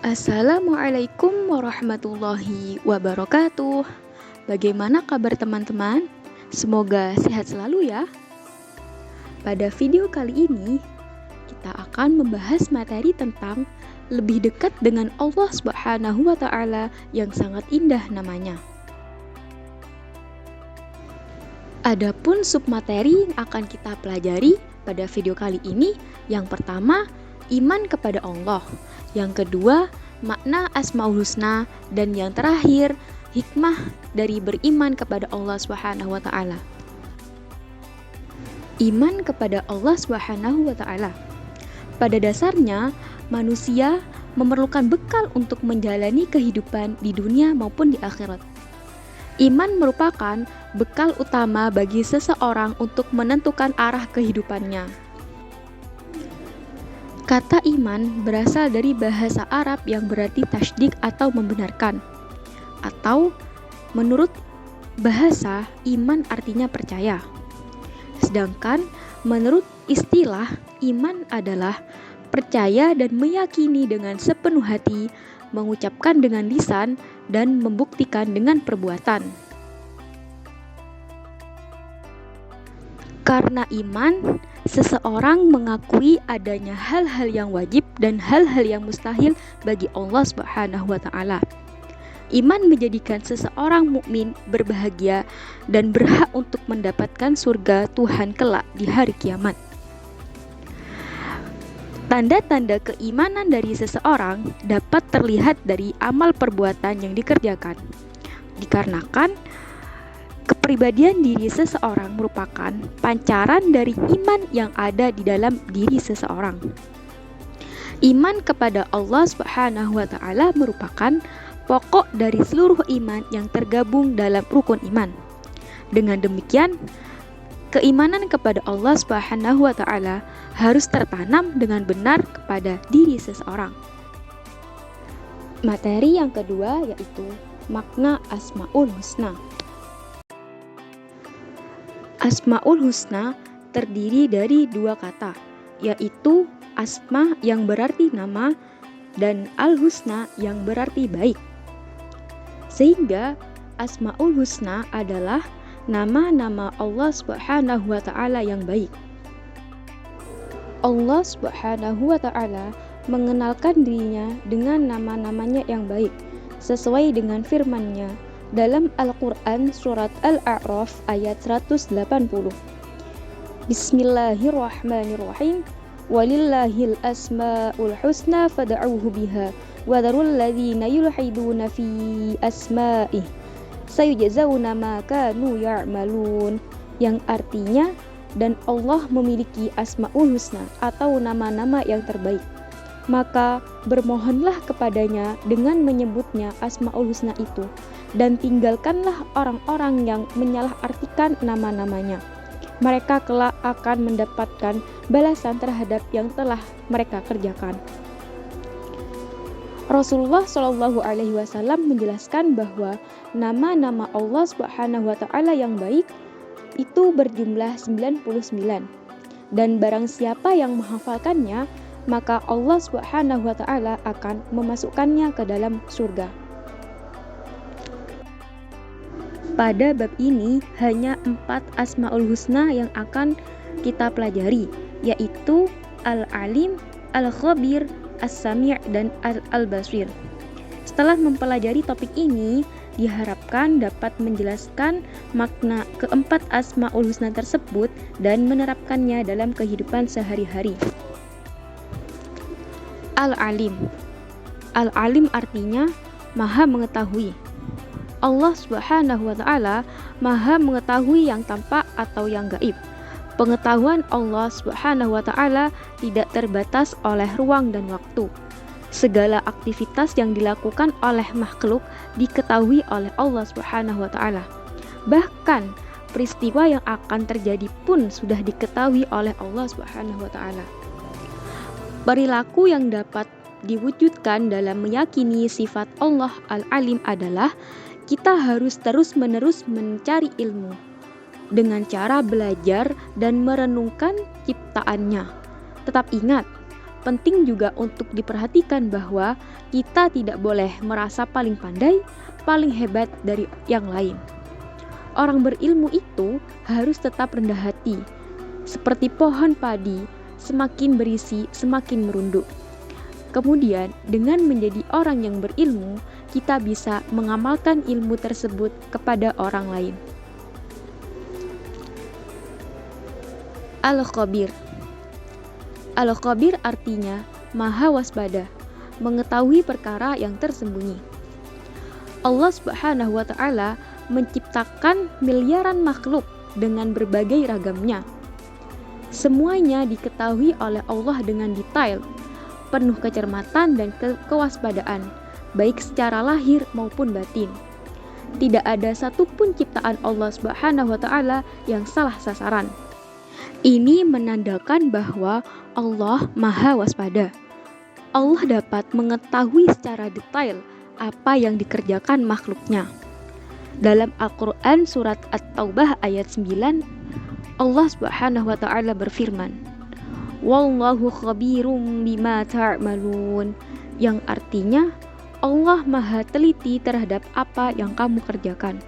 Assalamualaikum warahmatullahi wabarakatuh. Bagaimana kabar teman-teman? Semoga sehat selalu ya. Pada video kali ini, kita akan membahas materi tentang lebih dekat dengan Allah Subhanahu wa Ta'ala yang sangat indah namanya. Adapun submateri yang akan kita pelajari pada video kali ini, yang pertama, iman kepada Allah. Yang kedua, makna Asmaul Husna, dan yang terakhir, hikmah dari beriman kepada Allah Subhanahu wa Ta'ala. Iman kepada Allah Subhanahu wa Ta'ala. Pada dasarnya, manusia memerlukan bekal untuk menjalani kehidupan di dunia maupun di akhirat. Iman merupakan bekal utama bagi seseorang untuk menentukan arah kehidupannya. Kata iman berasal dari bahasa Arab yang berarti tasdik atau membenarkan. Atau menurut bahasa, iman artinya percaya. Sedangkan menurut istilah, iman adalah percaya dan meyakini dengan sepenuh hati, mengucapkan dengan lisan, dan membuktikan dengan perbuatan. Karena iman, seseorang mengakui adanya hal-hal yang wajib dan hal-hal yang mustahil bagi Allah Subhanahu wa Ta'ala. Iman menjadikan seseorang mukmin berbahagia dan berhak untuk mendapatkan surga Tuhan kelak di hari kiamat. Tanda-tanda keimanan dari seseorang dapat terlihat dari amal perbuatan yang dikerjakan. Dikarenakan kepribadian diri seseorang merupakan pancaran dari iman yang ada di dalam diri seseorang. Iman kepada Allah Subhanahu wa Ta'ala merupakan pokok dari seluruh iman yang tergabung dalam rukun iman. Dengan demikian, keimanan kepada Allah Subhanahu wa Ta'ala harus tertanam dengan benar kepada diri seseorang. Materi yang kedua yaitu makna Asmaul Husna. Asmaul Husna terdiri dari dua kata, yaitu asma yang berarti nama dan al-husna yang berarti baik. Sehingga Asmaul Husna adalah nama-nama Allah Subhanahu wa Ta'ala yang baik. Allah Subhanahu wa Ta'ala mengenalkan dirinya dengan nama-namanya yang baik sesuai dengan firman-Nya dalam Al-Quran surat Al-A'raf ayat 180. Bismillahirrahmanirrahim. Walillahil asma'ul husna fad'uhu biha wa dharul ladzina yulhiduna fi asma'ih sayujzauna ma kanu ya'malun, yang artinya, dan Allah memiliki Asmaul Husna atau nama-nama yang terbaik, maka bermohonlah kepadanya dengan menyebutnya Asmaul Husna itu, dan tinggalkanlah orang-orang yang menyalahartikan nama-namanya. Mereka kelak akan mendapatkan balasan terhadap yang telah mereka kerjakan. Rasulullah Shallallahu Alaihi Wasallam menjelaskan bahwa nama-nama Allah Subhanahu Wa Taala yang baik itu berjumlah 99, dan barang siapa yang menghafalkannya, maka Allah Subhanahu Wa Taala akan memasukkannya ke dalam surga. Pada bab ini hanya 4 Asmaul Husna yang akan kita pelajari, yaitu Al-Alim, Al-Khabir, As-Sami' dan Al-Basir. Setelah mempelajari topik ini, diharapkan dapat menjelaskan makna keempat Asmaul Husna tersebut dan menerapkannya dalam kehidupan sehari-hari. Al-Alim. Al-Alim artinya Maha mengetahui. Allah Subhanahu wa Ta'ala Maha mengetahui yang tampak atau yang gaib. Pengetahuan Allah Subhanahu wa Ta'ala tidak terbatas oleh ruang dan waktu. Segala aktivitas yang dilakukan oleh makhluk diketahui oleh Allah Subhanahu wa Ta'ala. Bahkan peristiwa yang akan terjadi pun sudah diketahui oleh Allah Subhanahu wa Ta'ala. Perilaku yang dapat diwujudkan dalam meyakini sifat Allah Al-Alim adalah kita harus terus-menerus mencari ilmu dengan cara belajar dan merenungkan ciptaannya. Tetap ingat, Penting juga untuk diperhatikan bahwa kita tidak boleh merasa paling pandai, paling hebat dari yang lain. Orang berilmu itu harus tetap rendah hati, seperti pohon padi, semakin berisi semakin merunduk. Kemudian, dengan menjadi orang yang berilmu, kita bisa mengamalkan ilmu tersebut kepada orang lain. Al-Khabir. Al-Khabir artinya maha waspada, mengetahui perkara yang tersembunyi. Allah Subhanahu wa Ta'ala menciptakan miliaran makhluk dengan berbagai ragamnya. Semuanya diketahui oleh Allah dengan detail, penuh kecermatan dan kewaspadaan, baik secara lahir maupun batin. Tidak ada satupun ciptaan Allah Subhanahu wa Ta'ala yang salah sasaran. Ini menandakan bahwa Allah maha waspada. Allah dapat mengetahui secara detail apa yang dikerjakan makhluknya. Dalam Al-Quran surat At-Taubah ayat 9, Allah Subhanahu wa Ta'ala berfirman, Wallahu khabirum bima ta'malun, yang artinya Allah maha teliti terhadap apa yang kamu kerjakan.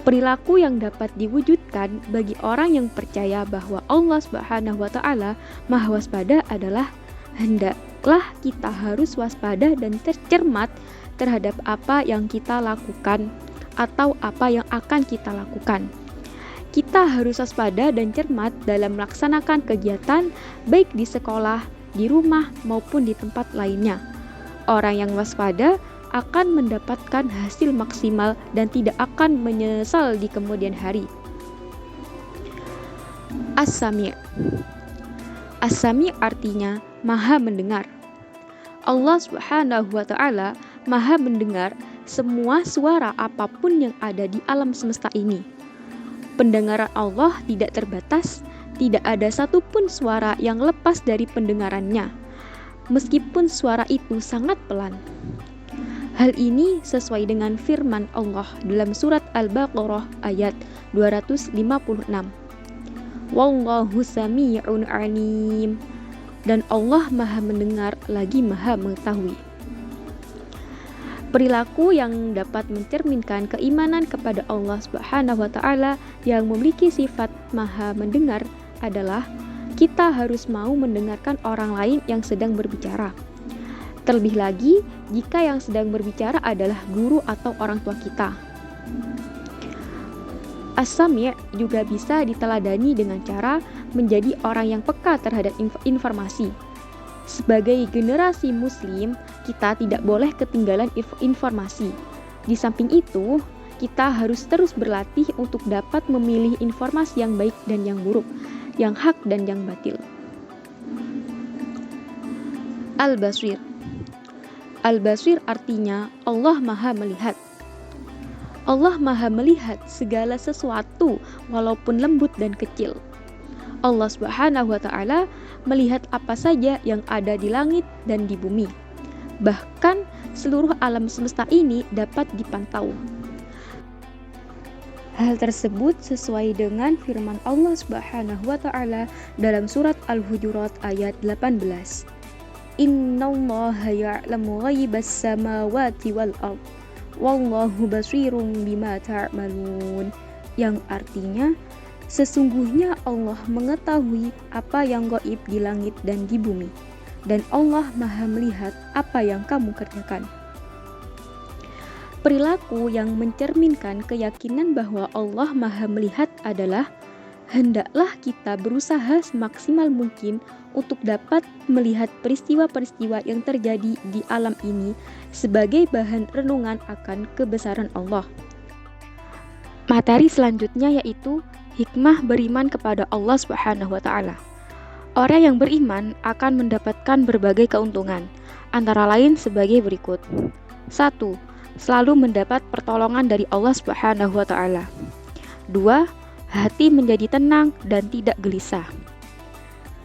Perilaku yang dapat diwujudkan bagi orang yang percaya bahwa Allah Subhanahu wa Ta'ala maha waspada adalah hendaklah kita harus waspada dan cermat terhadap apa yang kita lakukan atau apa yang akan kita lakukan. Kita harus waspada dan cermat dalam melaksanakan kegiatan baik di sekolah, di rumah maupun di tempat lainnya. Orang yang waspada akan mendapatkan hasil maksimal dan tidak akan menyesal di kemudian hari. As-Sami'. As-Sami' artinya maha mendengar. Allah Subhanahu wa Ta'ala maha mendengar semua suara apapun yang ada di alam semesta ini. Pendengaran Allah tidak terbatas, tidak ada satupun suara yang lepas dari pendengarannya, meskipun suara itu sangat pelan. Hal ini sesuai dengan firman Allah dalam surat Al-Baqarah ayat 256. Wallahu sami'un alim. Dan Allah maha mendengar lagi maha mengetahui. Perilaku yang dapat mencerminkan keimanan kepada Allah Subhanahu wa Ta'ala yang memiliki sifat maha mendengar adalah kita harus mau mendengarkan orang lain yang sedang berbicara. Terlebih lagi jika yang sedang berbicara adalah guru atau orang tua kita. As-Sami' juga bisa diteladani dengan cara menjadi orang yang peka terhadap informasi. Sebagai generasi muslim, kita tidak boleh ketinggalan informasi. Di samping itu, kita harus terus berlatih untuk dapat memilih informasi yang baik dan yang buruk, yang hak dan yang batil. Al-Basir. Al-Basir artinya Allah maha melihat. Allah maha melihat segala sesuatu walaupun lembut dan kecil. Allah Subhanahu wa Ta'ala melihat apa saja yang ada di langit dan di bumi. Bahkan seluruh alam semesta ini dapat dipantau. Hal tersebut sesuai dengan firman Allah Subhanahu wa Ta'ala dalam surat Al-Hujurat ayat 18. Innallaha ya'lamu ghaibas samawati wal ardh wallahu basirun bima ta'malun, yang artinya sesungguhnya Allah mengetahui apa yang gaib di langit dan di bumi, dan Allah maha melihat apa yang kamu kerjakan. Perilaku yang mencerminkan keyakinan bahwa Allah maha melihat adalah hendaklah kita berusaha semaksimal mungkin untuk dapat melihat peristiwa-peristiwa yang terjadi di alam ini sebagai bahan renungan akan kebesaran Allah. Materi selanjutnya yaitu hikmah beriman kepada Allah Subhanahu wa Ta'ala. Orang yang beriman akan mendapatkan berbagai keuntungan, antara lain sebagai berikut. 1. Selalu mendapat pertolongan dari Allah Subhanahu wa Ta'ala. 2. Hati menjadi tenang dan tidak gelisah.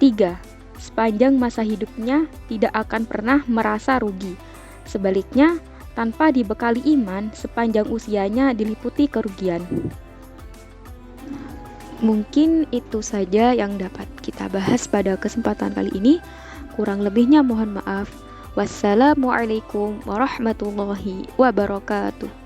3. Sepanjang masa hidupnya tidak akan pernah merasa rugi. Sebaliknya, tanpa dibekali iman, sepanjang usianya diliputi kerugian. Mungkin itu saja yang dapat kita bahas pada kesempatan kali ini. Kurang lebihnya mohon maaf. Wassalamualaikum warahmatullahi wabarakatuh.